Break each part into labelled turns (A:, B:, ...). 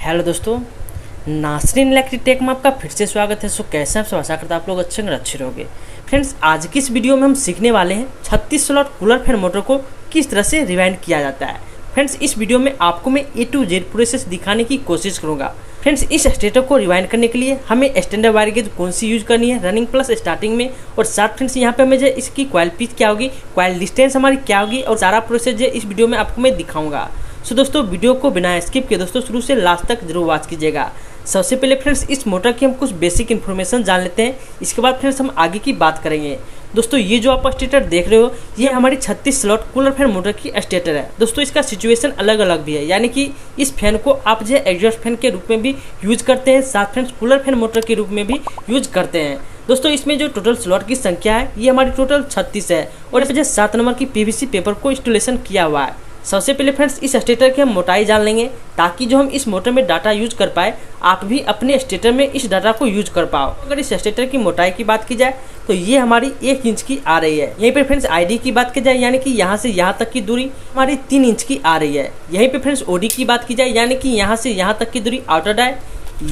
A: Hello दोस्तों, Nasreen electric take में आपका फिर से स्वागत है। कैसे हैं आप सब? आशा करता आप लोग अच्छे और अच्छे रहोगे। फ्रेंड्स, आज की इस वीडियो में हम सीखने वाले हैं 36 स्लॉट कूलर फैन मोटर को किस तरह से रिवाइंड किया जाता है। फ्रेंड्स, इस वीडियो में आपको मैं A to Z प्रोसेस दिखाने की कोशिश करूँगा। फ्रेंड्स, इस स्टेटर को रिवाइंड करने के लिए हमें स्टैंडर्ड वायर गेज कौन सी यूज करनी है, रनिंग प्लस स्टार्टिंग में, और साथ फ्रेंड्स यहाँ पे हमें जो इसकी कॉइल पिच क्या होगी, कॉइल डिस्टेंस हमारी क्या होगी, और सारा प्रोसेस जो इस वीडियो में आपको मैं दिखाऊंगा। सो दोस्तों, वीडियो को बिना स्किप किए दोस्तों शुरू से लास्ट तक जरूर वॉच कीजिएगा। सबसे पहले फ्रेंड्स इस मोटर की हम कुछ बेसिक इन्फॉर्मेशन जान लेते हैं, इसके बाद फ्रेंड्स हम आगे की बात करेंगे। दोस्तों, ये जो आप स्टेटर देख रहे हो ये हमारी 36 स्लॉट कूलर फैन मोटर की स्टेटर है। दोस्तों, इसका सिचुएशन अलग अलग भी है, यानी कि इस फैन को आप जो एग्जॉस्ट फैन के रूप में भी यूज करते हैं, साथ फ्रेंड्स कूलर फैन मोटर के रूप में भी यूज करते हैं। दोस्तों, इसमें जो टोटल स्लॉट की संख्या है ये हमारी टोटल 36 है, और इस वजह 7 नंबर की PVC पेपर को इंस्टॉलेशन किया हुआ है। सबसे पहले फ्रेंड्स इस स्टेटर की हम मोटाई जान लेंगे, ताकि जो हम इस मोटर में डाटा यूज कर पाए, आप भी अपने स्टेटर में इस डाटा को यूज कर पाओ। अगर इस स्टेटर की मोटाई की बात की जाए तो ये हमारी 1 इंच की आ रही है। यहीं पे फ्रेंड्स ID की बात की जाए, यानी कि यहाँ से यहाँ तक की दूरी हमारी 3 इंच की आ रही है। यहीं पे फ्रेंड्स OD की बात की जाए, यानी कि यहाँ से यहाँ तक की दूरी आउटर डाई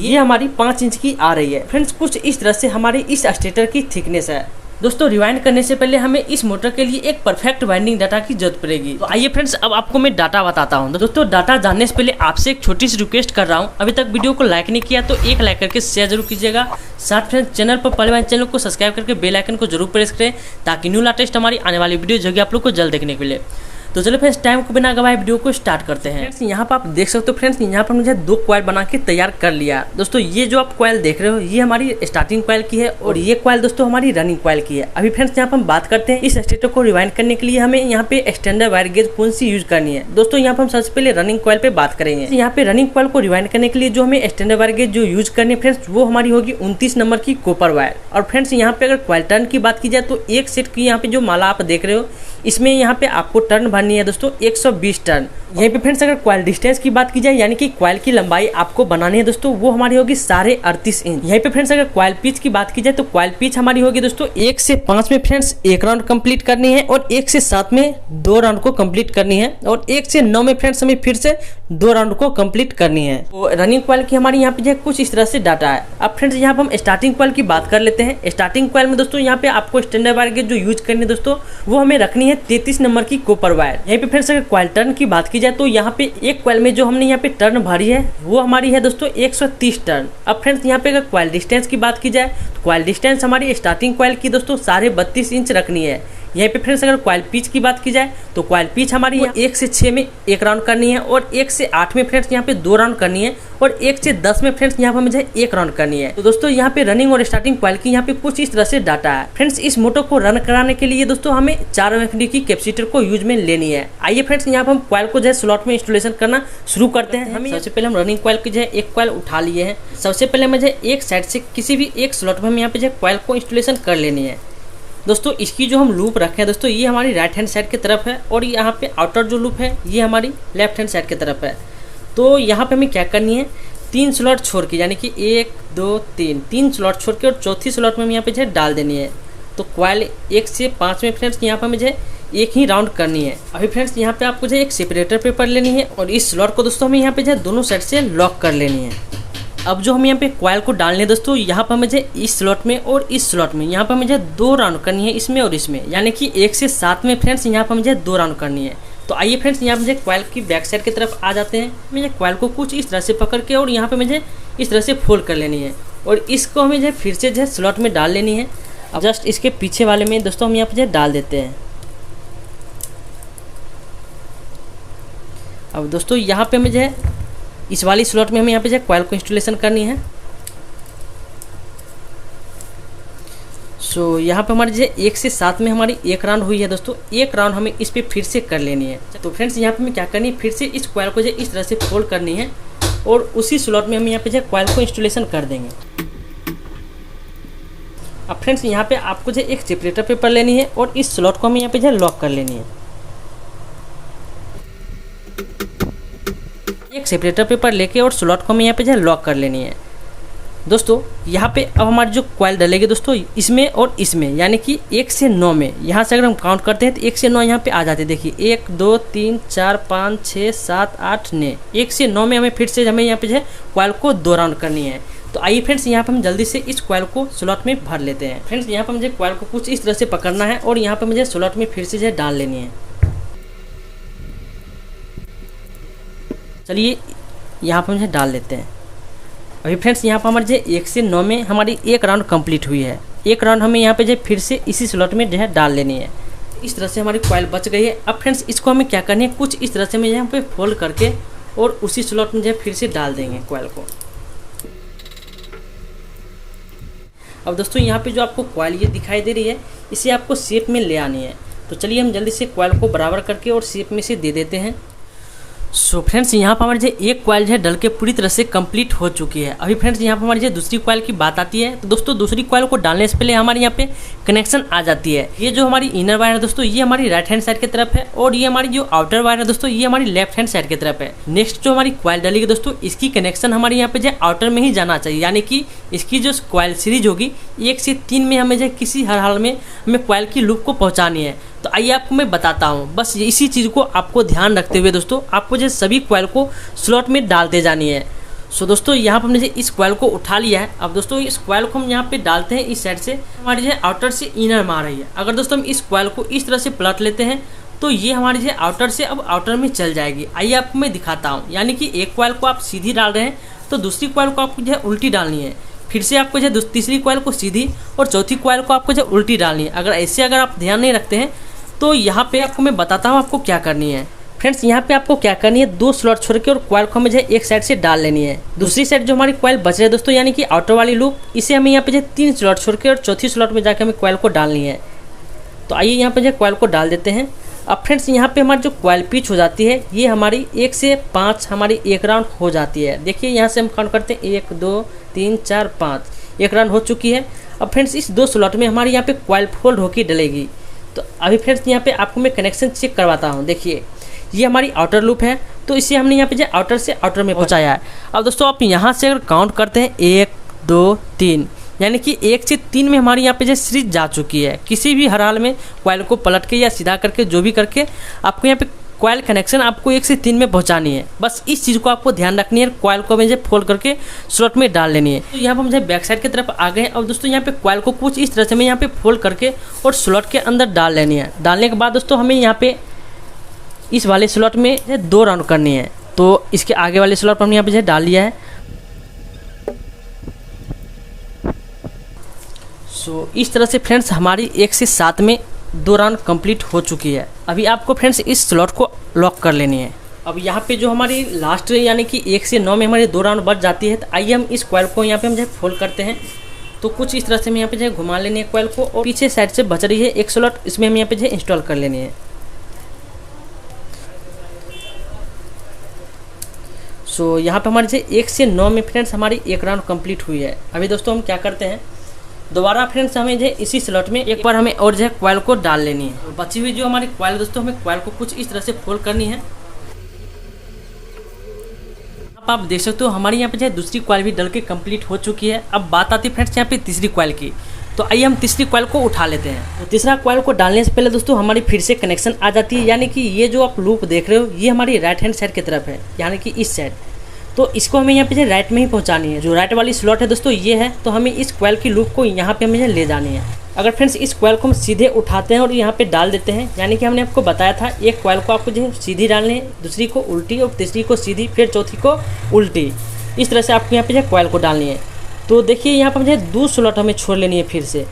A: ये हमारी 5 इंच की आ रही है। फ्रेंड्स, कुछ इस तरह से हमारी इस स्टेटर की थिकनेस है। दोस्तों, रिवाइंड करने से पहले हमें इस मोटर के लिए एक परफेक्ट वाइंडिंग डाटा की जरूरत पड़ेगी। तो आइए फ्रेंड्स, अब आपको मैं डाटा बताता हूं। दोस्तों, डाटा जानने से पहले आपसे एक छोटी सी रिक्वेस्ट कर रहा हूं, अभी तक वीडियो को लाइक नहीं किया तो एक लाइक करके शेयर जरूर कीजिएगा। साथ फ्रेंड्स चैनल पर पहले वाले चैनल को सब्सक्राइब करके बेल आइकन को जरूर प्रेस करें, ताकि न्यू लेटेस्ट हमारी आने वाली वीडियो जो कि आप लोग को जल्द देखने के लिए। तो चलो फ्रेंड्स, टाइम को बिना गवाए वीडियो को स्टार्ट करते हैं। फ्रेंड्स, यहाँ पर आप देख सकते हो, फ्रेंड्स यहाँ पर मुझे 2 कॉइल बना के तैयार कर लिया। दोस्तों, ये जो आप कॉइल देख रहे हो ये हमारी स्टार्टिंग कॉइल की है, और ये कॉइल दोस्तों हमारी रनिंग कॉइल की है। अभी फ्रेंड्स यहाँ पर हम बात करते हैं इस स्टेटर को रिवाइंड करने के लिए हमें यहाँ पे स्टैंडर्ड वायर गेज कौन सी यूज करनी है। दोस्तों, यहाँ पर हम सबसे पहले रनिंग कॉइल पे बात करेंगे। यहाँ पे रनिंग कॉइल को रिवाइंड करने के लिए जो हमें स्टैंडर्ड वायर गेज जो यूज करनी है फ्रेंड्स, वो हमारी होगी 29 नंबर की कॉपर वायर। और फ्रेंड्स, यहाँ पे अगर कॉइल टर्न की बात की जाए तो एक सेट की यहाँ पे जो माला आप देख रहे हो, इसमें यहाँ पे आपको टर्न भरनी है दोस्तों 120 टर्न। यहीं पे फ्रेंड्स अगर कॉइल डिस्टेंस की बात की जाए, यानी कि कॉइल की लंबाई आपको बनानी है दोस्तों, वो हमारी होगी 38.5 इंच। यहीं पे फ्रेंड्स अगर कॉइल पिच की बात की जाए तो कॉइल पिच हमारी होगी दोस्तों 1 से 5 में फ्रेंड्स 1 राउंड कंप्लीट करनी है, और 1 से 7 में 2 राउंड को कंप्लीट करनी है, और 1 से 9 में फ्रेंड्स हमें फिर से 2 राउंड को कंप्लीट करनी है। तो रनिंग कॉइल की हमारी यहाँ पे जो कुछ इस तरह से डाटा है। अब फ्रेंड्स यहाँ पे हम स्टार्टिंग कॉइल की बात कर लेते हैं। स्टार्टिंग कॉइल में दोस्तों यहाँ पे आपको स्टैंडर्ड वायर गेज जो यूज करनी है दोस्तों, वो हमें रखनी है 33 नंबर की कॉपर वायर। यहीं पे फ्रेंड्स अगर कॉइल टर्न की बात की जाए तो यहाँ पे एक कॉइल में जो हमने यहाँ पे टर्न भरी है वो हमारी है दोस्तों 130 टर्न। अब फ्रेंड्स यहाँ पे अगर कॉइल डिस्टेंस की बात की जाए तो कॉइल डिस्टेंस हमारी स्टार्टिंग कॉइल की दोस्तों 32.5 इंच रखनी है। यहीं पे फ्रेंड्स अगर कॉइल पिच की बात की जाए तो कॉइल पिच हमारी 1 से 6 में 1 राउंड करनी है, और 1 से 8 में फ्रेंड्स यहाँ पे 2 राउंड करनी है, और 1 से 10 में फ्रेंड्स यहाँ पे मुझे 1 राउंड करनी है। तो दोस्तों यहाँ पे रनिंग और स्टार्टिंग कॉइल की यहाँ पे कुछ इस तरह से डाटा है। फ्रेंड्स, इस मोटर को रन कराने के लिए दोस्तों हमें 4 MFD की कैपेसिटर को यूज में लेनी है। आइए फ्रेंड्स, यहाँ पे हम कॉइल को जो है स्लॉट में इंस्टॉलेशन करना शुरू करते हैं। हमें सबसे पहले हम रनिंग कॉइल की जो है एक कॉइल उठा लिए हैं। सबसे पहले मुझे एक साइड से किसी भी एक स्लॉट में हम यहाँ पे जो है कॉइल को इंस्टॉलेशन कर लेनी है। दोस्तों, इसकी जो हम लूप रखे हैं दोस्तों, ये हमारी राइट हैंड साइड की तरफ है, और यहाँ पे आउटर जो लूप है ये हमारी लेफ्ट हैंड साइड की तरफ है। तो यहाँ पे हमें क्या करनी है, 3 स्लॉट छोड़ के, यानी कि 1 2 3 स्लॉट छोड़ के, और चौथी स्लॉट में हम यहाँ पे जो है डाल देनी है। तो कॉइल 1 से 5 में फ्रेंड्स यहाँ पे मुझे एक ही राउंड करनी है। अभी फ्रेंड्स यहाँ पे आपको जो एक सेपरेटर पेपर लेनी है, और इस स्लॉट को दोस्तों हमें यहाँ पे जो है दोनों साइड से लॉक कर लेनी है। अब जो हम यहाँ पे कॉइल को डालने हैं दोस्तों, यहाँ पर मुझे इस स्लॉट में और इस स्लॉट में यहाँ पर मुझे 2 राउंड करनी है, इसमें और इसमें, यानी कि 1 से 7 में फ्रेंड्स यहाँ पर मुझे 2 राउंड करनी है। तो आइए फ्रेंड्स, यहाँ मुझे कॉइल की बैक साइड की तरफ आ जाते हैं। मुझे कॉइल को कुछ इस तरह से पकड़ के और यहाँ पे मुझे इस तरह से फोल्ड कर लेनी है, और इसको हमें जो फिर से जो स्लॉट में डाल लेनी है। अब जस्ट इसके पीछे वाले में दोस्तों हम यहाँ पे जो डाल देते हैं। अब दोस्तों यहाँ पे मुझे इस वाली स्लॉट में हमें यहाँ पे जो कॉइल को इंस्टॉलेशन करनी है। सो यहाँ पे हमारी जो 1 से 7 में हमारी 1 राउंड हुई है दोस्तों, 1 राउंड हमें इस पे फिर से कर लेनी है। तो फ्रेंड्स यहाँ पे हमें क्या करनी है, फिर से इस कॉइल को जो इस तरह से फोल्ड करनी है, और उसी स्लॉट में हम यहाँ पे जो कॉइल को इंस्टॉलेशन कर देंगे। अब फ्रेंड्स यहाँ पे आपको जो एक सेपरेटर पेपर लेनी है, और इस स्लॉट को हमें यहाँ पे जो लॉक कर लेनी है। एक सेपरेटर पेपर लेके और स्लॉट को हमें यहाँ पे जो लॉक कर लेनी है। दोस्तों यहाँ पे अब हमारी जो कॉइल डलेगी दोस्तों इसमें और इसमें, यानी कि 1 से 9 में। यहाँ से अगर हम काउंट करते हैं तो 1 से 9 यहाँ पे आ जाते हैं। देखिए 1 2 3 4 5 6 7 8 9, 1 से 9 में हमें फिर से हमें यहाँ पे जो है कॉइल को 2 राउंड करनी है। तो आइए फ्रेंड्स यहाँ पे हम जल्दी से इस कॉइल को स्लॉट में भर लेते हैं। फ्रेंड्स यहाँ पे मुझे कॉइल को कुछ इस तरह से पकड़ना है और यहाँ पे मुझे स्लॉट में फिर से जो है डाल लेनी है। चलिए यहाँ पे मुझे डाल लेते हैं। अभी फ्रेंड्स यहाँ पर हमारे जो 1 से 9 में हमारी 1 राउंड कंप्लीट हुई है। 1 राउंड हमें यहाँ पे जो फिर से इसी स्लॉट में जो है डाल लेनी है। इस तरह से हमारी कॉइल बच गई है। अब फ्रेंड्स इसको हमें क्या करनी है, कुछ इस तरह से मैं यहाँ पे फोल्ड करके और उसी स्लॉट में जो है फिर से डाल देंगे कॉइल को। अब दोस्तों यहाँ पे जो आपको कॉइल ये दिखाई दे रही है, इसे आपको शेप में ले आनी है। तो चलिए हम जल्दी से कॉइल को बराबर करके और शेप में से दे देते हैं। सो फ्रेंड्स यहाँ पर हमारी जो एक कॉइल है डल के पूरी तरह से कंप्लीट हो चुकी है। अभी फ्रेंड्स यहाँ पर हमारी जो दूसरी कॉइल की बात आती है, तो दोस्तों दूसरी कॉइल को डालने से पहले हमारे यहाँ पे कनेक्शन आ जाती है। ये जो हमारी इनर वायर है दोस्तों, ये हमारी राइट हैंड साइड की तरफ है और ये हमारी जो आउटर वायर है दोस्तों, ये हमारी लेफ्ट हैंड साइड की तरफ है। नेक्स्ट जो हमारी कॉइल डलेगी दोस्तों, इसकी कनेक्शन हमारे यहाँ पे जो आउटर में ही जाना चाहिए, यानी कि इसकी जो कॉइल सीरीज होगी 1 से 3 में हमें जो किसी हर हाल में हमें कॉइल की लूप को पहुँचानी है। तो आइए आपको मैं बताता हूँ। बस इसी चीज़ को आपको ध्यान रखते हुए दोस्तों आपको जो सभी कॉइल को स्लॉट में डालते जानी है। सो दोस्तों यहाँ पर हमने इस कॉइल को उठा लिया है। अब दोस्तों इस कॉइल को हम यहाँ पे डालते हैं इस साइड से, हमारी जो आउटर से इनर में आ रही है। अगर दोस्तों हम इस कॉइल को इस तरह से पलट लेते हैं तो ये हमारी जो आउटर से अब आउटर में चल जाएगी। आइए आपको मैं दिखाता हूँ। यानी कि एक कॉइल को आप सीधी डाल रहे हैं तो दूसरी कॉइल को आपको जो है उल्टी डालनी है। फिर से आपको जो है तीसरी कॉइल को सीधी और चौथी कॉइल को आपको जो उल्टी डालनी है। अगर आप ध्यान नहीं रखते हैं तो यहाँ पे आपको मैं बताता हूँ आपको क्या करनी है। फ्रेंड्स यहाँ पे आपको क्या करनी है, 2 स्लॉट छोड़ के और कॉइल को हमें जो है एक साइड से डाल लेनी है। दूसरी साइड जो हमारी कॉइल बच रही है दोस्तों, यानी कि आउटर वाली लूप, इसे हमें यहाँ पे जो 3 स्लॉट छोड़ के और चौथी स्लॉट में जाकर हमें कॉइल को डालनी है। तो आइए यहाँ पे जो कॉइल को डाल देते हैं। अब फ्रेंड्स यहाँ पे हमारी जो कॉइल पिच हो जाती है, ये हमारी 1 से 5 हमारी 1 राउंड हो जाती है। देखिए यहाँ से हम काउंट करते हैं 1 2 3 4 5, 1 राउंड हो चुकी है। अब फ्रेंड्स इस 2 स्लॉट में हमारी यहाँ पे कॉइल फोल्ड होकर डलेगी। तो अभी फ्रेंड्स यहाँ पे आपको मैं कनेक्शन चेक करवाता हूँ। देखिए ये हमारी आउटर लूप है, तो इसे हमने यहाँ पे जो आउटर से आउटर में पहुँचाया है। अब दोस्तों आप यहाँ से अगर काउंट करते हैं 1 2 3, यानी कि 1 से 3 में हमारी यहाँ पे जो सीरीज जा चुकी है। किसी भी हर हाल में कॉइल को पलट के या सीधा करके जो भी करके आपको यहाँ पे कॉइल कनेक्शन आपको 1 से 3 में पहुंचानी है। बस इस चीज़ को आपको ध्यान रखनी है। कॉइल को मुझे फोल्ड करके स्लॉट में डाल लेनी है। तो यहाँ पर मुझे बैक साइड की तरफ आ गए। अब दोस्तों यहाँ पे कॉइल को कुछ इस तरह से मैं यहाँ पे फोल्ड करके और स्लॉट के अंदर डाल लेनी है। डालने के बाद दोस्तों हमें यहाँ पे इस वाले स्लॉट में 2 राउंड करनी है। तो इसके आगे वाले स्लॉट पर हमने यहाँ पे डाल लिया है। सो इस तरह से फ्रेंड्स हमारी 1 से 7 में 2 राउंड कंप्लीट हो चुकी है। अभी आपको फ्रेंड्स इस स्लॉट को लॉक कर लेनी है। अब यहाँ पे जो हमारी लास्ट यानी कि 1 से 9 में हमारी 2 राउंड बच जाती है। तो आइए हम इस कॉइल को यहाँ पे हम जो फोल्ड करते हैं। तो कुछ इस तरह से हम यहाँ पे जो घुमा लेनी है कॉइल को, और पीछे साइड से बच रही है एक स्लॉट, इसमें हम यहाँ पे जो इंस्टॉल कर लेनी है। सो यहाँ पे हमारी जो 1 से 9 में फ्रेंड्स हमारी 1 राउंड कंप्लीट हुई है। अभी दोस्तों हम क्या करते हैं, दोबारा फ्रेंड्स हमें जो इसी स्लॉट में एक बार हमें और जो है कॉइल को डाल लेनी है। और बची हुई जो हमारी कॉइल दोस्तों, हमें कॉइल को कुछ इस तरह से फोल्ड करनी है। अब आप देख सकते हो हमारी यहाँ पे जो है दूसरी कॉइल भी डल के कंप्लीट हो चुकी है। अब बात आती है फ्रेंड्स यहाँ पे तीसरी कॉइल की। तो आइए हम तीसरी कॉइल को उठा लेते हैं। तो तीसरा कॉइल को डालने से पहले दोस्तों हमारी फिर से कनेक्शन आ जाती है। यानी कि ये जो आप लूप देख रहे हो, ये हमारी राइट हैंड साइड की तरफ है, यानी कि इस साइड। तो इसको हमें यहाँ पे जो राइट में ही पहुँचानी है। जो राइट वाली स्लॉट है दोस्तों ये है, तो हमें इस कॉइल की लूप को यहाँ पे हमें ले जानी है। अगर फ्रेंड्स इस कॉइल को हम सीधे उठाते हैं और यहाँ पे डाल देते हैं, यानी कि हमने आपको बताया था एक कॉइल को आपको जो है सीधी डालनी है, दूसरी को उल्टी और तीसरी को सीधी, फिर चौथी को उल्टी। इस तरह से आपको यहाँ पे जो कॉइल को डालनी है। तो देखिए यहाँ पर मुझे 2 स्लॉट हमें छोड़ लेनी है फिर से,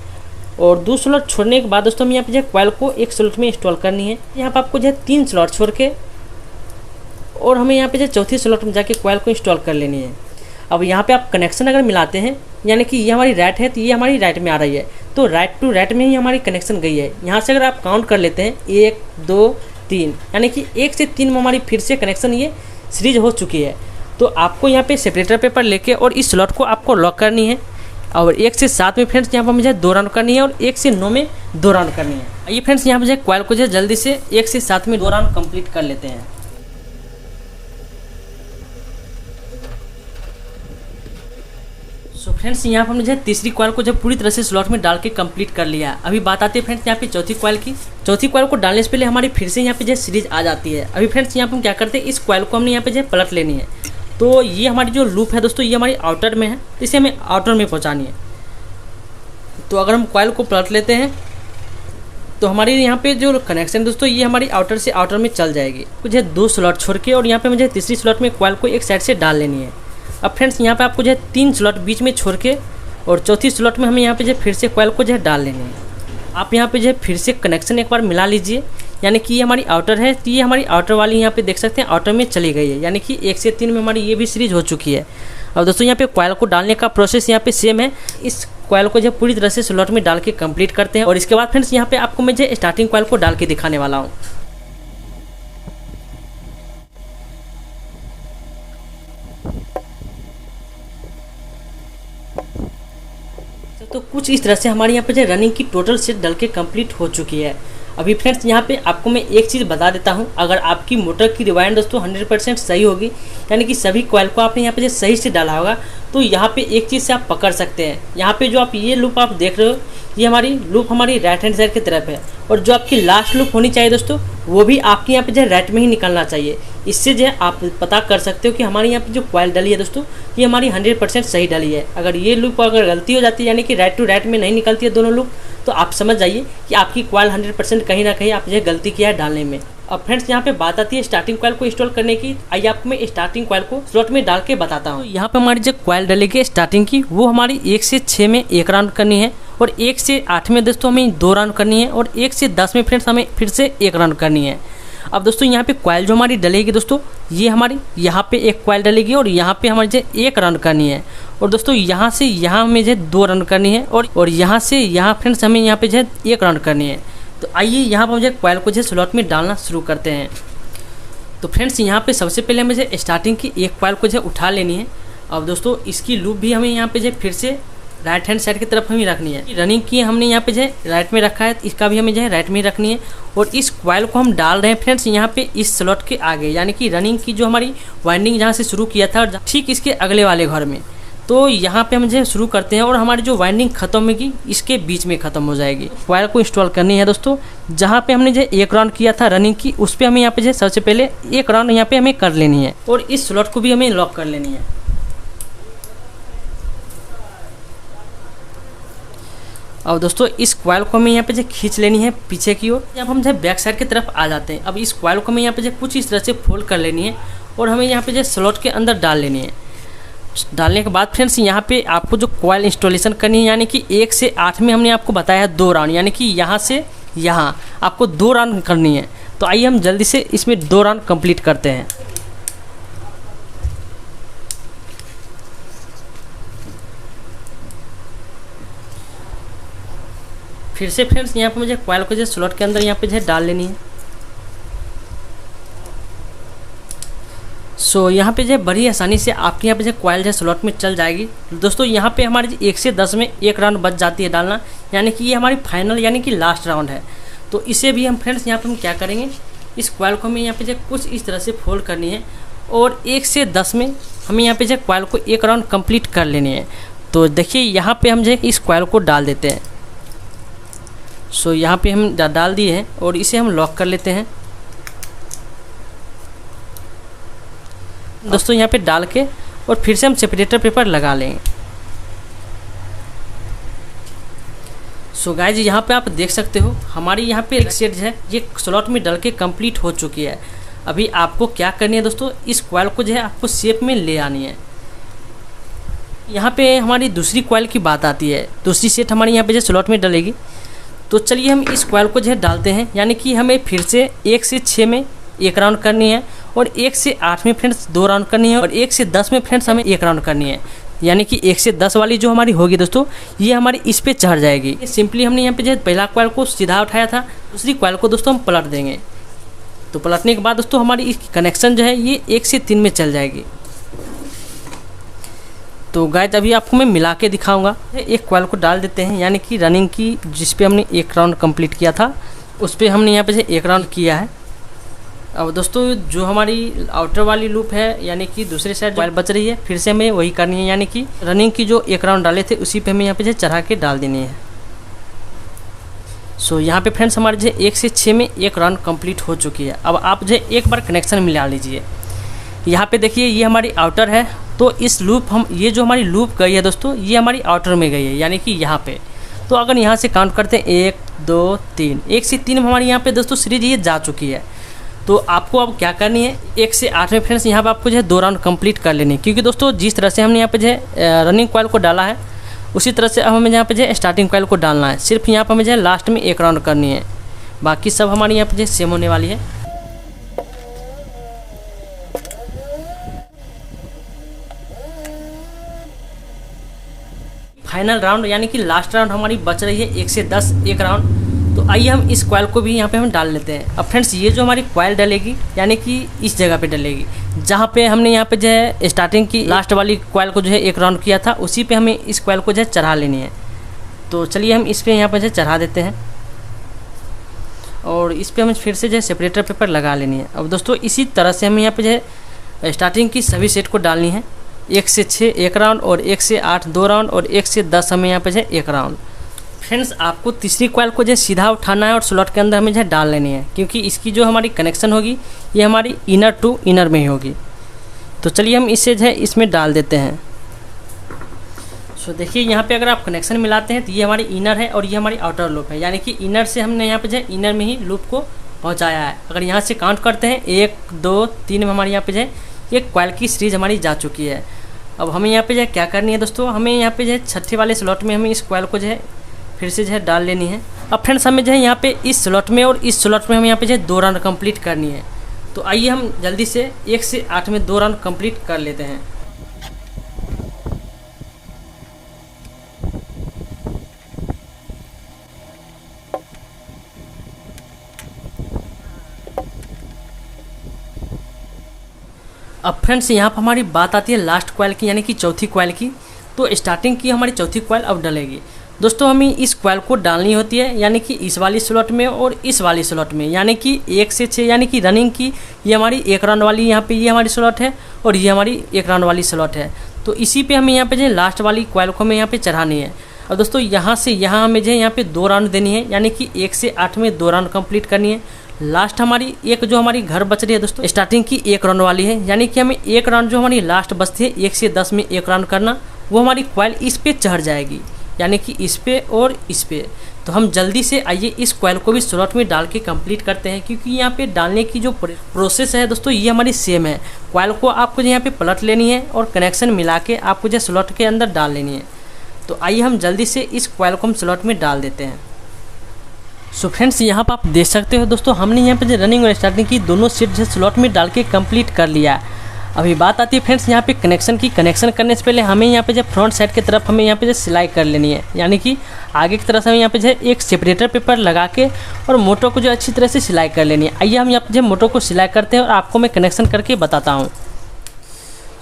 A: और 2 स्लॉट छोड़ने के बाद दोस्तों हम यहाँ पे जो कॉइल को एक स्लॉट में इंस्टॉल करनी है। यहाँ पर आपको जो है 3 स्लॉट छोड़ के और हमें यहाँ पे जो चौथी स्लॉट में जाके कॉइल को इंस्टॉल कर लेनी है। अब यहाँ पे आप कनेक्शन अगर मिलाते हैं, यानी कि ये हमारी राइट है तो ये हमारी राइट में आ रही है, तो राइट टू राइट में ही हमारी कनेक्शन गई है। यहाँ से अगर आप काउंट कर लेते हैं 1 2 3, यानी कि 1 से 3 में हमारी फिर से कनेक्शन ये सीरीज हो चुकी है। तो आपको यहाँ पे सेपरेटर पेपर लेके और इस स्लॉट को आपको लॉक करनी है। और 1 से 7 में फ्रेंड्स यहाँ पर मुझे 2 राउंड करनी है, और 1 से 9 में 2 राउंड करनी है। आइए फ्रेंड्स यहाँ पर कॉइल को जो जल्दी से 1 से 7 में 2 राउंड कंप्लीट कर लेते हैं। सो फ्रेंड्स यहाँ पर हमने जो है तीसरी कॉइल को जब पूरी तरह से स्लॉट में डाल के कंप्लीट कर लिया है। अभी बात आती है फ्रेंड्स यहाँ पे चौथी कॉइल की। चौथी कॉइल को डालने से पहले हमारी फिर से यहाँ पे जो सीरीज आ जाती है। अभी फ्रेंड्स यहाँ पे हम क्या करते हैं, इस कॉइल को हमने यहाँ पे जो पलट लेनी है। तो ये हमारी जो लूप है दोस्तों, ये हमारी आउटर में है, तो इसे हमें आउटर में पहुँचानी है। तो अगर हम कॉइल को पलट लेते हैं तो हमारी यहाँ पे जो कनेक्शन दोस्तों, ये हमारी आउटर से आउटर में चल जाएगी। मुझे 2 स्लॉट छोड़ के और यहाँ पे मुझे तीसरी स्लॉट में कॉइल को एक साइड से डाल लेनी है। अब फ्रेंड्स यहाँ पे आपको जो है 3 स्लॉट बीच में छोड़ के और चौथी स्लॉट में हमें यहाँ पे जो फिर से कॉइल को जो है डाल लेनी है। आप यहाँ पे जो है फिर से कनेक्शन एक बार मिला लीजिए, यानी कि ये हमारी आउटर है, तो ये हमारी आउटर वाली यहाँ पे देख सकते हैं आउटर में चली गई है, यानी कि 1 से 3 में हमारी ये भी सीरीज हो चुकी है। अब दोस्तों यहाँ पे कॉइल को डालने का प्रोसेस यहाँ पे सेम है। इस कॉइल को जब पूरी तरह से स्लॉट में डाल के कंप्लीट करते हैं और इसके बाद फ्रेंड्स यहाँ पे आपको मैं जो स्टार्टिंग कॉइल को डाल के दिखाने वाला हूँ। तो कुछ इस तरह से हमारे यहाँ पे जो रनिंग की टोटल सेट डल के कंप्लीट हो चुकी है। अभी फ्रेंड्स यहाँ पे आपको मैं एक चीज़ बता देता हूँ, अगर आपकी मोटर की रिवाइंड दोस्तों 100% सही होगी, यानी कि सभी कॉइल को आपने यहाँ पे जो सही से डाला होगा, तो यहाँ पे एक चीज़ से आप पकड़ सकते हैं। यहाँ पे जो आप ये लूप आप देख रहे हो, ये हमारी लूप हमारी राइट हैंड साइड की तरफ है, और जो आपकी लास्ट लूप होनी चाहिए दोस्तों, वो भी आपके यहाँ पे जो है राइट में ही निकलना चाहिए। इससे जो है आप पता कर सकते हो कि हमारे यहाँ पे जो कॉइल डली है दोस्तों, ये हमारी 100% सही डली है। अगर ये लूप अगर गलती हो जाती है, यानी कि राइट टू राइट में नहीं निकलती है दोनों लूप, तो आप समझ जाइए कि आपकी कॉइल 100% कहीं ना कहीं आपने गलती किया है डालने में। अब फ्रेंड्स यहाँ पे बात आती है स्टार्टिंग कॉइल को इंस्टॉल करने की। आइए आपको मैं स्टार्टिंग कॉइल को स्लॉट में डाल के बताता हूँ। यहाँ पे हमारी जो कॉइल डलेगी स्टार्टिंग की, वो हमारी 1 से 6 में 1 राउंड करनी है, और 1 से 8 में दोस्तों हमें 2 राउंड करनी है, और 1 से 10 में फ्रेंड्स हमें फिर से 1 राउंड करनी है। अब दोस्तों यहाँ पे कॉइल जो हमारी डलेगी दोस्तों, ये हमारी यहाँ पे एक कॉइल डलेगी और यहाँ पे हमारी जो 1 राउंड करनी है, और दोस्तों यहाँ से यहाँ हमें जो 2 राउंड करनी है, और यहाँ से यहाँ फ्रेंड्स हमें यहाँ पे जो 1 राउंड करनी है। तो आइए यहाँ पर मुझे कॉइल को जो स्लॉट में डालना शुरू करते हैं। तो फ्रेंड्स यहाँ पे सबसे पहले मुझे स्टार्टिंग की एक कॉइल को जो उठा लेनी है। अब दोस्तों इसकी लूप भी हमें यहाँ पे जो फिर से राइट हैंड साइड की तरफ हमें रखनी है। रनिंग की हमने यहाँ पे जो है राइट में रखा है, इसका भी हमें जो है राइट में ही रखनी है, और इस कॉइल को हम डाल रहे हैं फ्रेंड्स यहाँ पे इस स्लॉट के आगे, यानी कि रनिंग की जो हमारी वाइंडिंग जहाँ से शुरू किया था ठीक इसके अगले वाले घर में। तो यहाँ पे हम जो शुरू करते हैं और हमारी जो वाइंडिंग खत्म होगी इसके बीच में ख़त्म हो जाएगी। कॉइल को इंस्टॉल करनी है दोस्तों, जहाँ पे हमने जो 1 राउंड किया था रनिंग की, उस पर हमें यहाँ पे जो सबसे पहले 1 राउंड यहाँ पे हमें कर लेनी है, और इस स्लॉट को भी हमें लॉक कर लेनी है। अब दोस्तों इस कॉइल को हमें यहाँ पे जो खींच लेनी है पीछे की ओर। अब हम जो बैक साइड की तरफ आ जाते हैं। अब इस कॉइल को हमें यहाँ पे जो कुछ इस तरह से फोल्ड कर लेनी है, और हमें यहाँ पे जो स्लॉट के अंदर डाल लेनी है। डालने के बाद फ्रेंड्स यहाँ पे आपको जो कॉइल इंस्टॉलेशन करनी है, यानी कि 1 से 8 में हमने आपको बताया है 2 राउंड, यानी कि यहाँ से यहाँ आपको 2 राउंड करनी है। तो आइए हम जल्दी से इसमें 2 राउंड कंप्लीट करते हैं। फिर से फ्रेंड्स यहाँ पे मुझे कॉइल को जो स्लॉट के अंदर यहाँ पे जो है डाल लेनी है। सो यहाँ पे जो बड़ी आसानी से आपके यहाँ पे जो कॉइल जो स्लॉट में चल जाएगी। दोस्तों यहाँ पे हमारी 1 से 10 में 1 राउंड बच जाती है डालना, यानी कि ये हमारी फाइनल यानी कि लास्ट राउंड है। तो इसे भी हम फ्रेंड्स यहाँ पे हम क्या करेंगे, इस कॉइल को हमें यहाँ पे जो कुछ इस तरह से फोल्ड करनी है, और 1 से 10 में हमें यहाँ पे जो कॉइल को 1 राउंड कंप्लीट कर लेनी है। तो देखिए यहाँ पे हम जो इस कॉइल को डाल देते हैं। सो यहाँ पे हम डाल दिए हैं, और इसे हम लॉक कर लेते हैं। दोस्तों यहाँ पे डाल के और फिर से हम सेपरेटर पेपर लगा लेंगे। सो गाइज यहाँ पे आप देख सकते हो हमारी यहाँ पे एक सेट है ये स्लॉट में डल के कंप्लीट हो चुकी है। अभी आपको क्या करनी है दोस्तों, इस कॉइल को जो है आपको शेप में ले आनी है। यहाँ पे हमारी दूसरी कॉइल की बात आती है, दूसरी सेट हमारी यहाँ पे जो स्लॉट में डलेगी। तो चलिए हम इस कॉइल को जो है डालते हैं, यानी कि हमें फिर से 1 से 6 में 1 राउंड करनी है, और 1 से 8 में फ्रेंड्स 2 राउंड करनी है, और 1 से 10 में फ्रेंड्स हमें 1 राउंड करनी है। यानी कि 1 से 10 वाली जो हमारी होगी दोस्तों, ये हमारी इस पे चढ़ जाएगी। सिंपली हमने यहाँ पे जो है पहला कॉइल को सीधा उठाया था, दूसरी कॉइल को दोस्तों हम पलट देंगे। तो पलटने के बाद दोस्तों हमारी इस कनेक्शन जो है ये 1 से 3 में चल जाएगी। तो गाइस अभी आपको मैं मिला के दिखाऊंगा। एक कॉइल को डाल देते हैं, यानी कि रनिंग की जिस पे हमने 1 राउंड कंप्लीट किया था, उस पर हमने यहाँ पे से 1 राउंड किया है। अब दोस्तों जो हमारी आउटर वाली लूप है यानी कि दूसरी साइड कॉइल बच रही है, फिर से हमें वही करनी है, यानी कि रनिंग की जो एक राउंड डाले थे उसी पे हमें यहाँ पे जो चढ़ा के डाल देनी है। सो यहाँ पे फ्रेंड्स हमारे जो 1 से 6 में एक राउंड कंप्लीट हो चुकी है। अब आप जो एक बार कनेक्शन मिला लीजिए। यहाँ पे देखिए ये हमारी आउटर है, तो इस लूप ये जो हमारी लूप गई है दोस्तों ये हमारी आउटर में गई है, यानी कि यहाँ पे। तो अगर यहाँ से काउंट करते हैं 1 2 3, 1 से 3 में हमारी यहाँ पे दोस्तों सीरीज ये जा चुकी है। तो आपको अब क्या करनी है, 1 से 8 में फ्रेंड्स यहाँ पे आपको जो है 2 राउंड कंप्लीट कर लेनी है, क्योंकि दोस्तों जिस तरह से हमने यहाँ पे जो है रनिंग कॉइल को डाला है उसी तरह से अब हमें यहाँ पे जो है स्टार्टिंग कॉइल को डालना है। सिर्फ यहाँ पर हमें जो है लास्ट में 1 राउंड करनी है, बाकी सब हमारी यहाँ पे जो है सेम होने वाली है। फाइनल राउंड यानी कि लास्ट राउंड हमारी बच रही है 1 से 10 एक राउंड। तो आइए हम इस कॉइल को भी यहाँ पे हम डाल लेते हैं। अब फ्रेंड्स ये जो हमारी कॉइल डलेगी यानी कि इस जगह पे डलेगी जहाँ पे हमने यहाँ पे जो है स्टार्टिंग की लास्ट वाली कॉइल को जो है 1 राउंड किया था, उसी पे हमें इस कॉइल को जो है चढ़ा लेनी है। तो चलिए हम इस पे यहाँ पे जो है चढ़ा देते हैं और इस पे हमें फिर से जो है सेपरेटर पेपर लगा लेनी है। अब दोस्तों इसी तरह से हमें यहाँ पे जो है स्टार्टिंग की सभी सेट को डालनी है। 1 से 6 एक राउंड और 1 से 8 2 राउंड और 1 से 10 हमें यहाँ पे जो है 1 राउंड। फ्रेंड्स आपको तीसरी कॉइल को जो सीधा उठाना है और स्लॉट के अंदर हमें जो डाल लेनी है, क्योंकि इसकी जो हमारी कनेक्शन होगी ये हमारी इनर टू इनर में ही होगी। तो चलिए हम इसे जो है इसमें डाल देते हैं। सो देखिए यहाँ पे अगर आप कनेक्शन मिलाते हैं तो ये हमारी इनर है और ये हमारी आउटर लूप है, यानी कि इनर से हमने यहाँ पे जो है इनर में ही लूप को पहुँचाया है। अगर यहाँ से काउंट करते हैं 1 2 3 में हमारे यहाँ पे जो है ये कॉइल की सीरीज हमारी जा चुकी है। अब हमें यहाँ पे जो है क्या करनी है दोस्तों, हमें यहाँ पे जो है छठे वाले स्लॉट में हमें इस कॉइल को जो है फिर से जो है डाल लेनी है। अब फ्रेंड्स हमें जो है यहाँ पे इस स्लॉट में और इस स्लॉट में हमें यहाँ पे जो है 2 राउंड कंप्लीट करनी है। तो आइए हम जल्दी से 1 से 8 में 2 राउंड कंप्लीट कर लेते हैं। अब फ्रेंड्स यहाँ पर हमारी बात आती है लास्ट कॉइल की, यानी कि चौथी कॉइल की। तो स्टार्टिंग की हमारी चौथी कॉइल अब डलेगी। दोस्तों हमें इस कॉइल को डालनी होती है, यानी कि इस वाली स्लॉट में और इस वाली स्लॉट में, यानी कि 1 से 6 यानी कि रनिंग की ये हमारी 1 राउंड वाली यहाँ पे ये हमारी स्लॉट है और ये हमारी 1 राउंड वाली स्लॉट है। तो इसी पे हमें यहाँ पे जो लास्ट वाली कॉइल को हमें यहाँ पे चढ़ानी है। और दोस्तों यहाँ से यहाँ हमें जो यहाँ पे 2 राउंड देनी है, यानी कि 1 से 8 में 2 राउंड कंप्लीट करनी है। लास्ट हमारी एक जो हमारी घर बच रही है दोस्तों स्टार्टिंग की 1 राउंड वाली है, यानी कि हमें 1 राउंड जो हमारी लास्ट बचती है 1 से 10 में 1 राउंड करना, वो हमारी कॉइल इस पे चढ़ जाएगी, यानी कि इस पे और इस पे। तो हम जल्दी से आइए इस कॉइल को भी स्लॉट में डाल के कंप्लीट करते हैं, क्योंकि यहाँ पे डालने की जो प्रोसेस है दोस्तों ये हमारी सेम है। कॉइल को आपको यहाँ पे पलट लेनी है और कनेक्शन मिला के आपको जो स्लॉट के अंदर डाल लेनी है। तो आइए हम जल्दी से इस कॉइल को हम स्लॉट में डाल देते हैं। सो फ्रेंड्स यहाँ पर आप देख सकते हो दोस्तों हमने यहाँ पे जो रनिंग और स्टार्टिंग की दोनों सीट जो स्लॉट में डाल के कंप्लीट कर लिया। अभी बात आती है फ्रेंड्स यहाँ पे कनेक्शन की। कनेक्शन करने से पहले हमें यहाँ पे जो फ्रंट साइड की तरफ हमें यहाँ पे जो सिलाई कर लेनी है, यानी कि आगे की तरफ हमें यहाँ पे जो एक सेपरेटर पेपर लगा के और मोटर को जो अच्छी तरह से सिलाई कर लेनी है। आइए हम यहाँ पे जो मोटर को सिलाई करते हैं और आपको मैं कनेक्शन करके बताता हूँ।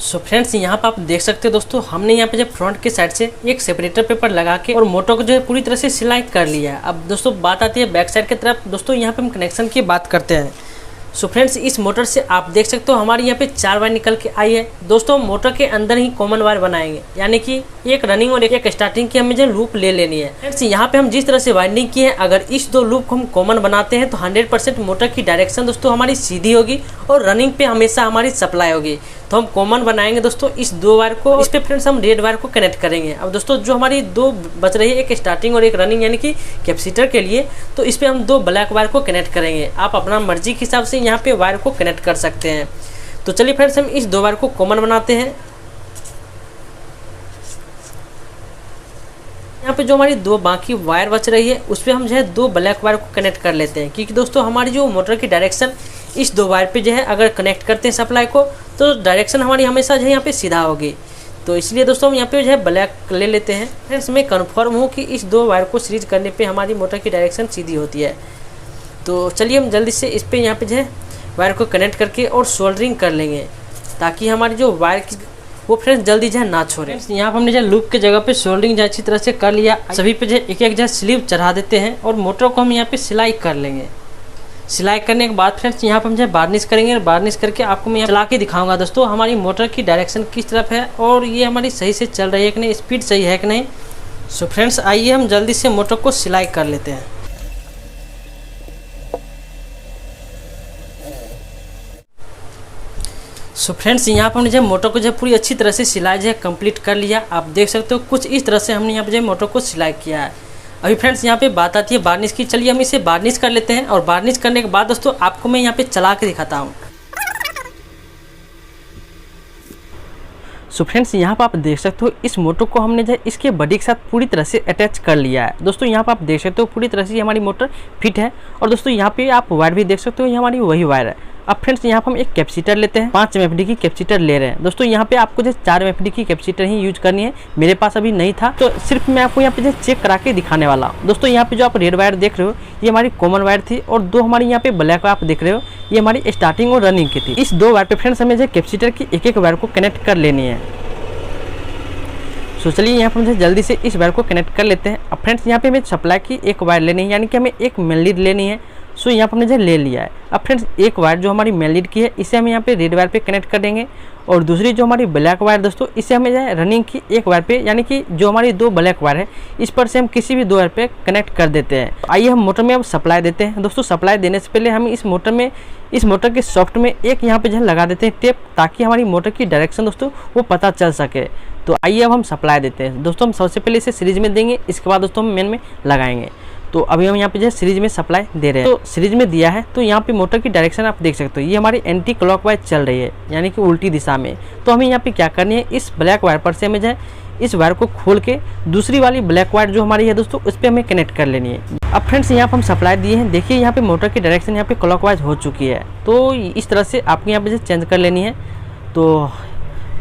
A: सो फ्रेंड्स यहाँ पर आप देख सकते हो दोस्तों हमने यहाँ पे जो फ्रंट के साइड से एक सेपरेटर पेपर लगा के और मोटर को जो है पूरी तरह से सिलाई कर लिया है। अब दोस्तों बात आती है बैक साइड की तरफ। दोस्तों यहाँ पे हम कनेक्शन की बात करते हैं। सो फ्रेंड्स इस मोटर से आप देख सकते हो हमारी यहाँ पे 4 वायर निकल के आई है। दोस्तों मोटर के अंदर ही कॉमन वायर बनाएंगे, यानी कि एक रनिंग और एक स्टार्टिंग की हमें जो लूप ले लेनी है। फ्रेंड्स यहाँ पे हम जिस तरह से वाइंडिंग की है, अगर इस 2 लूप को हम कॉमन बनाते हैं तो 100% मोटर की डायरेक्शन दोस्तों हमारी सीधी होगी और रनिंग पे हमेशा हमारी सप्लाई होगी। तो हम कॉमन बनाएंगे दोस्तों इस 2 वायर को, इस पे फ्रेंड्स हम रेड वायर को कनेक्ट करेंगे। अब दोस्तों जो हमारी 2 बच रही है, एक स्टार्टिंग और एक रनिंग यानी कि कैपेसिटर के लिए, तो इस पे हम 2 ब्लैक वायर को कनेक्ट करेंगे। आप अपना मर्जी के हिसाब से यहाँ पे वायर को कनेक्ट कर सकते हैं। तो चलिए फ्रेंड्स हम इस 2 वायर को कॉमन बनाते हैं। यहाँ पे जो हमारी 2 बाकी वायर बच रही है उस पर हम जो है 2 ब्लैक वायर को कनेक्ट कर लेते हैं, क्योंकि दोस्तों हमारी जो मोटर की डायरेक्शन इस 2 वायर पे जो है अगर कनेक्ट करते हैं सप्लाई को तो डायरेक्शन हमारी हमेशा जो है यहाँ पे सीधा होगी। तो इसलिए दोस्तों हम यहाँ पे जो है ब्लैक ले लेते हैं। फ्रेंड्स मैं कन्फर्म हूँ कि इस 2 वायर को सीरीज करने पे हमारी मोटर की डायरेक्शन सीधी होती है। तो चलिए हम जल्दी से इस पर यहाँ पे जो है वायर को कनेक्ट करके और सोल्डरिंग कर लेंगे, ताकि हमारी जो वायर की वो फ्रेंड्स जल्दी जो है ना छोड़े। यहाँ पर हमने जो लूप के जगह पे सोल्डरिंग जो अच्छी तरह से कर लिया। सभी पे जो एक एक जो स्लीव चढ़ा देते हैं और मोटर को हम यहाँ पे सिलाई कर लेंगे। सिलाई करने के बाद फ्रेंड्स यहाँ पर हम जो है वार्निश करेंगे। वार्निश करके आपको मैं चला के दिखाऊंगा दोस्तों हमारी मोटर की डायरेक्शन किस तरफ है और ये हमारी सही से चल रही है कि नहीं, स्पीड सही है कि नहीं। सो फ्रेंड्स आइए हम जल्दी से मोटर को सिलाई कर लेते हैं। सो फ्रेंड्स यहाँ पर हमने जो मोटर को जो पूरी अच्छी तरह से सिलाई जो है कंप्लीट कर लिया। आप देख सकते हो कुछ इस तरह से हमने यहाँ पर जो मोटर को सिलाई किया है। अभी फ्रेंड्स यहाँ पे बात आती है वार्निश की। चलिए हम इसे वार्निश कर लेते हैं और वार्निश करने के बाद दोस्तों आपको मैं यहाँ पे चला के दिखाता हूँ। सो फ्रेंड्स यहाँ पर आप देख सकते हो इस मोटर को हमने जो है इसके बॉडी के साथ पूरी तरह से अटैच कर लिया है। दोस्तों यहाँ पर आप देख सकते हो पूरी तरह से हमारी मोटर फिट है। और दोस्तों यहाँ पे आप वायर भी देख सकते हो, ये हमारी वही वायर है। अब फ्रेंड्स यहाँ पर हम एक कैपेसिटर लेते हैं, 5 MFD की कैपेसिटर ले रहे हैं। दोस्तों यहाँ पे आपको जो 4 MFD की कैपेसिटर ही यूज करनी है, मेरे पास अभी नहीं था तो सिर्फ मैं आपको यहाँ पे जो चेक करा के दिखाने वाला हूँ। दोस्तों यहाँ पे जो आप रेड वायर देख रहे हो ये हमारी कॉमन वायर थी और 2 हमारी यहाँ पे ब्लैक वायर आप देख रहे हो ये हमारी स्टार्टिंग और रनिंग की थी। इस 2 वायर पे फ्रेंड्स हमें जो कैपेसिटर की एक वायर को कनेक्ट कर लेनी है। सो चलिए यहाँ पर मुझे जल्दी से इस वायर को कनेक्ट कर लेते हैं। अब फ्रेंड्स यहाँ पे हमें सप्लाई की एक वायर लेनी है, यानी कि हमें एक मेन लीड लेनी है। सो यहाँ पर हमने जो ले लिया है। अब फ्रेंड्स एक वायर जो हमारी मेन लीड की है इसे हम यहाँ पे रेड वायर पे कनेक्ट कर देंगे और दूसरी जो हमारी ब्लैक वायर दोस्तों इसे हमें जो है रनिंग की एक वायर पे, यानी कि जो हमारी 2 ब्लैक वायर है इस पर से हम किसी भी 2 वायर पे कनेक्ट कर देते हैं। आइए हम मोटर में अब सप्लाई देते हैं। दोस्तों सप्लाई देने से पहले हम इस मोटर के सॉफ्ट में एक यहाँ पे जो है लगा देते हैं टेप, ताकि हमारी मोटर की डायरेक्शन दोस्तों वो पता चल सके। तो आइए अब हम सप्लाई देते हैं। दोस्तों हम सबसे पहले इसे सीरीज में देंगे, इसके बाद दोस्तों हम मेन में लगाएंगे। तो अभी हम यहाँ पे जो है सीरीज में सप्लाई दे रहे हैं। तो सीरीज में दिया है तो यहाँ पे मोटर की डायरेक्शन आप देख सकते हो ये हमारी एंटी क्लॉकवाइज चल रही है, यानी कि उल्टी दिशा में। तो हमें यहाँ पे क्या करनी है, इस ब्लैक वायर पर से हमें जो है इस वायर को खोल के दूसरी वाली ब्लैक वायर जो हमारी है दोस्तों उस पर हमें कनेक्ट कर लेनी है। अब फ्रेंड्स यहाँ पर हम सप्लाई दिए हैं, देखिए यहाँ पे मोटर की डायरेक्शन यहाँ पे क्लॉकवाइज हो चुकी है। तो इस तरह से आपको यहाँ पे चेंज कर लेनी है। तो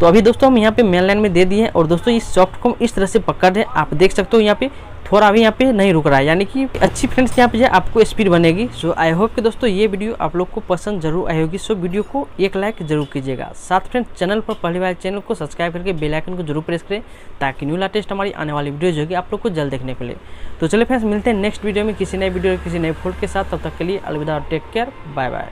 A: अभी दोस्तों हम यहाँ पे मेन लाइन में दे दिए हैं और दोस्तों इस सॉफ्ट को हम इस तरह से पकड़ रहे हैं। आप देख सकते हो यहाँ पे थोड़ा भी यहाँ पे नहीं रुक रहा है, यानी कि अच्छी फ्रेंड्स यहाँ पे जो आपको स्पीड बनेगी। सो आई होप कि दोस्तों ये वीडियो आप लोग को पसंद जरूर आई होगी। सो वीडियो को एक लाइक जरूर कीजिएगा। साथ फ्रेंड्स चैनल पर पहली बार चैनल को सब्सक्राइब करके बेल आइकन को जरूर प्रेस करें, ताकि न्यू लेटेस्ट हमारी आने वाली वीडियोज होगी आप लोग को जल्द देखने के लिए। तो चलिए फ्रेंड्स मिलते हैं नेक्स्ट वीडियो में किसी नए वीडियो किसी नए फोल्ड के साथ। तब तक के लिए अलविदा और टेक केयर, बाय बाय।